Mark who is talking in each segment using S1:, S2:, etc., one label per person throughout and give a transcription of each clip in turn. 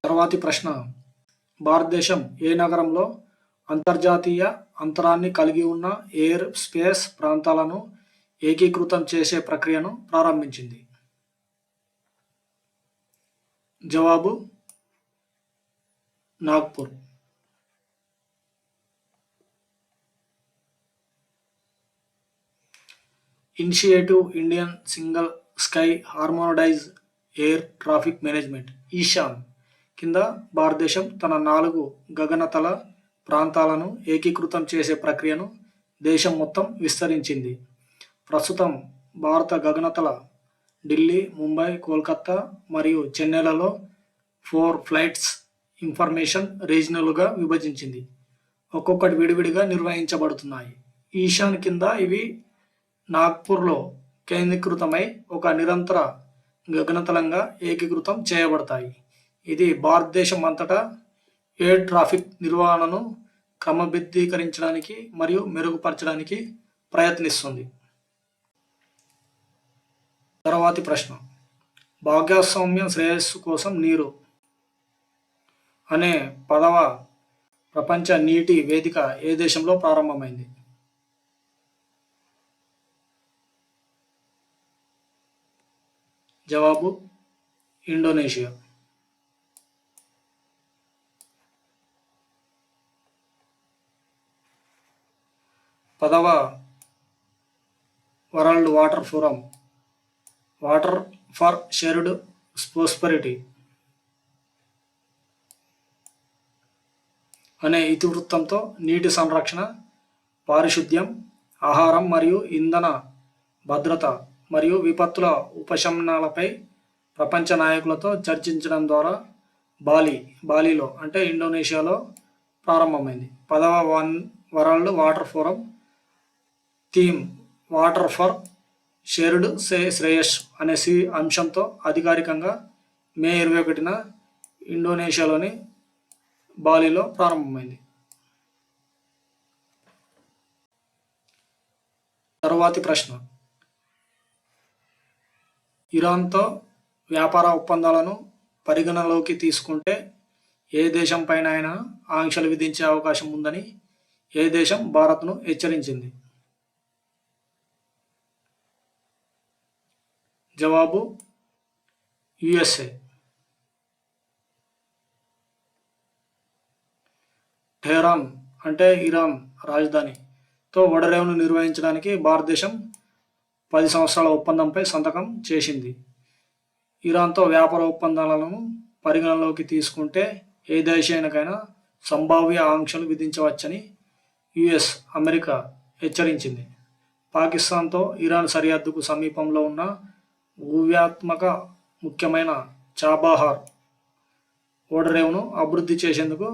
S1: తర్వాతి ప్రశ్న, భారతదేశం ఏ నగరంలో అంతర్జాతీయ అంతరాన్ని కలిగి ఉన్న ఎయిర్ స్పేస్ ప్రాంతాలను ఏకీకృతం చేసే ప్రక్రియను ప్రారంభించింది? జవాబు Nagpur. Initiative Indian single sky harmonised air traffic management ISHAN కింద భారతదేశం తన 4 గగనతల ప్రాంతాలను ఏకీకృతం చేసే ప్రక్రియను దేశం మొత్తం విస్తరించింది. ప్రస్తుతం భారత గగనతల ఢిల్లీ, ముంబై, కోల్కతా మరియు చెన్నైలలో 4 ఫ్లైట్స్ ఇన్ఫర్మేషన్ రీజనల్గా విభజించింది. ఒక్కొక్కటి విడివిడిగా నిర్వహించబడుతున్నాయి. ఈశాన్ కింద ఇవి నాగ్పూర్లో కేంద్రీకృతమై ఒక నిరంతర గగనతలంగా ఏకీకృతం చేయబడతాయి. ఇది భారతదేశం అంతటా ఎయిర్ ట్రాఫిక్ నిర్వహణను క్రమబద్ధీకరించడానికి మరియు మెరుగుపరచడానికి ప్రయత్నిస్తుంది. తర్వాతి ప్రశ్న, భాగస్వామ్య శ్రేయస్సు కోసం నీరు అనే 10వ ప్రపంచ నీటి వేదిక ఏ దేశంలో ప్రారంభమైంది? జవాబు ఇండోనేషియా. పదవ world water forum water for shared prosperity అనే ఇతివృత్తంతో నీటి సంరక్షణ, పారిశుద్ధ్యం, ఆహారం మరియు ఇంధన భద్రత మరియు విపత్తుల ఉపశమనాలపై ప్రపంచ నాయకులతో చర్చించడం ద్వారా బాలీలో అంటే ఇండోనేషియాలో ప్రారంభమైంది. 10వ world water forum theme water for shared Shreyas అనే అంశంతో అధికారికంగా మే 21న ఇండోనేషియాలోని బాలీలో ప్రారంభమైంది. తరువాతి ప్రశ్న, ఇరాన్తో వ్యాపార ఒప్పందాలను పరిగణలోకి తీసుకుంటే ఏ దేశం పైన అయినా ఆంక్షలు విధించే అవకాశం ఉందని ఏ దేశం భారత్ను హెచ్చరించింది? జవాబు యుఎస్ఏ. టెహరాన్ అంటే ఇరాన్ రాజధానితో ఓడరేవును నిర్వహించడానికి భారతదేశం 10 సంవత్సరాల ఒప్పందంపై సంతకం చేసింది. ఇరాన్తో వ్యాపార ఒప్పందాలను పరిగణలోకి తీసుకుంటే ఏ దేశానికైనా సంభావ్య ఆంక్షలు విధించవచ్చని యుఎస్, అమెరికా హెచ్చరించింది. పాకిస్తాన్తో ఇరాన్ సరిహద్దుకు సమీపంలో ఉన్న వ్యూహాత్మక ముఖ్యమైన చాబహార్ ఓడరేవును అభివృద్ధి చేసేందుకు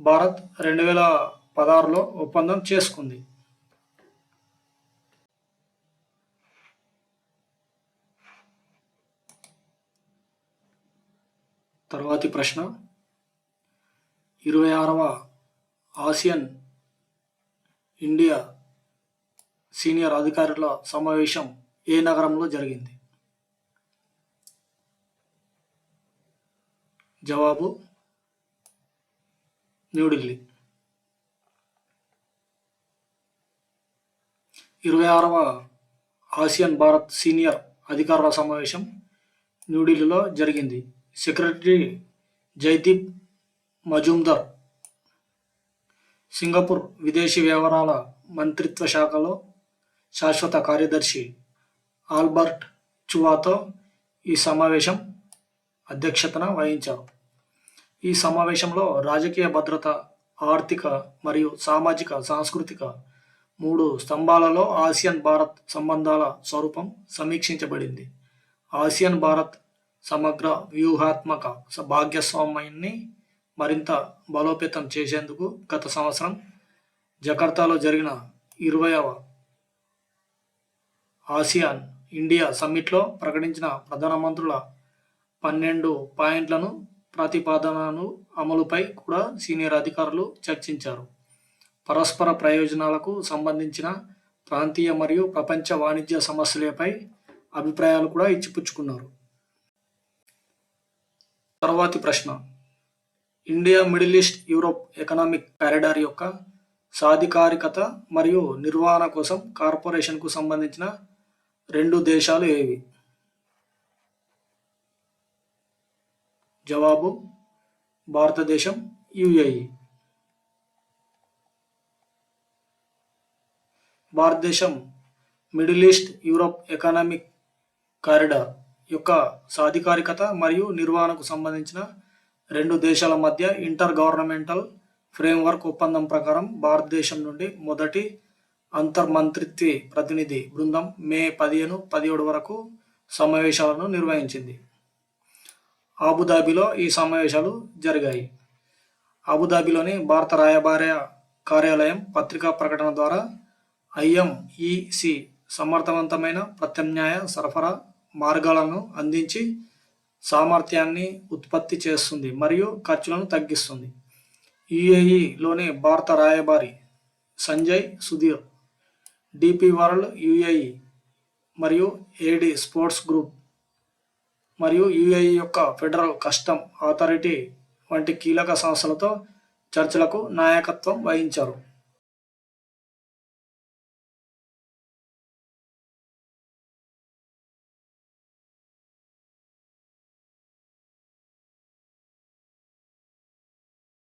S1: భారత్ 2016లో ఒప్పందం చేసుకుంది. తర్వాతి ప్రశ్న, 26వ ఆసియన్ ఇండియా సీనియర్ అధికారుల సమావేశం ఏ నగరంలో జరిగింది? జవాబు న్యూఢిల్లీ. 26వ ఆసియన్ భారత్ సీనియర్ అధికారుల సమావేశం న్యూఢిల్లీలో జరిగింది. సెక్రటరీ జైదీప్ మజుందార్, సింగపూర్ విదేశీ వ్యవహారాల మంత్రిత్వ శాఖలో శాశ్వత కార్యదర్శి ఆల్బర్ట్ చువాతో ఈ సమావేశం అధ్యక్షతన వహించారు. ఈ సమావేశంలో రాజకీయ భద్రత, ఆర్థిక మరియు సామాజిక సాంస్కృతిక 3 స్తంభాలలో ఆసియన్ భారత్ సంబంధాల స్వరూపం సమీక్షించబడింది. ఆసియన్ భారత్ సమగ్ర వ్యూహాత్మక భాగస్వామ్యాన్ని మరింత బలోపేతం చేసేందుకు గత సంవత్సరం జకార్తాలో జరిగిన 20వ ఆసియాన్ ఇండియా సమ్మిట్లో ప్రకటించిన ప్రధానమంత్రుల 12 పాయింట్లను ప్రతిపాదనను అమలుపై కూడా సీనియర్ అధికారులు చర్చించారు. పరస్పర ప్రయోజనాలకు సంబంధించిన ప్రాంతీయ మరియు ప్రపంచ వాణిజ్య సమస్యలపై అభిప్రాయాలు కూడా ఇచ్చిపుచ్చుకున్నారు. తర్వాతి ప్రశ్న, India middle east Europe economic corridor యొక్క సాధికారికత మరియు నిర్వహణ కోసం కార్పొరేషన్కు సంబంధించిన రెండు దేశాలు ఏవి? జవాబు భారతదేశం, యుఏఈ. భారతదేశం middle east Europe economic corridor యొక్క సాధికారికత మరియు నిర్వహణకు సంబంధించిన రెండు దేశాల మధ్య ఇంటర్ గవర్నమెంటల్ ఫ్రేమ్వర్క్ ఒప్పందం ప్రకారం భారతదేశం నుండి మొదటి అంతర్మంత్రిత్వ ప్రతినిధి బృందం మే 15-17 వరకు సమావేశాలను నిర్వహించింది. అబుదాబిలో ఈ సమావేశాలు జరిగాయి. అబుదాబిలోని భారత రాయబార కార్యాలయం పత్రికా ప్రకటన ద్వారా ఐఎంఈసి సమర్థవంతమైన ప్రత్యామ్నాయ సరఫరా మార్గాలను అందించి సామర్థ్యాన్ని ఉత్పత్తి చేస్తుంది మరియు ఖర్చులను తగ్గిస్తుంది. యుఏఈలోని భారత రాయబారి Sanjay Sudheer, DP world UAE మరియు ఏడి స్పోర్ట్స్ గ్రూప్ మరియు యుఏఈ యొక్క ఫెడరల్ కస్టమ్ అథారిటీ వంటి కీలక సంస్థలతో చర్చలకు నాయకత్వం వహించారు.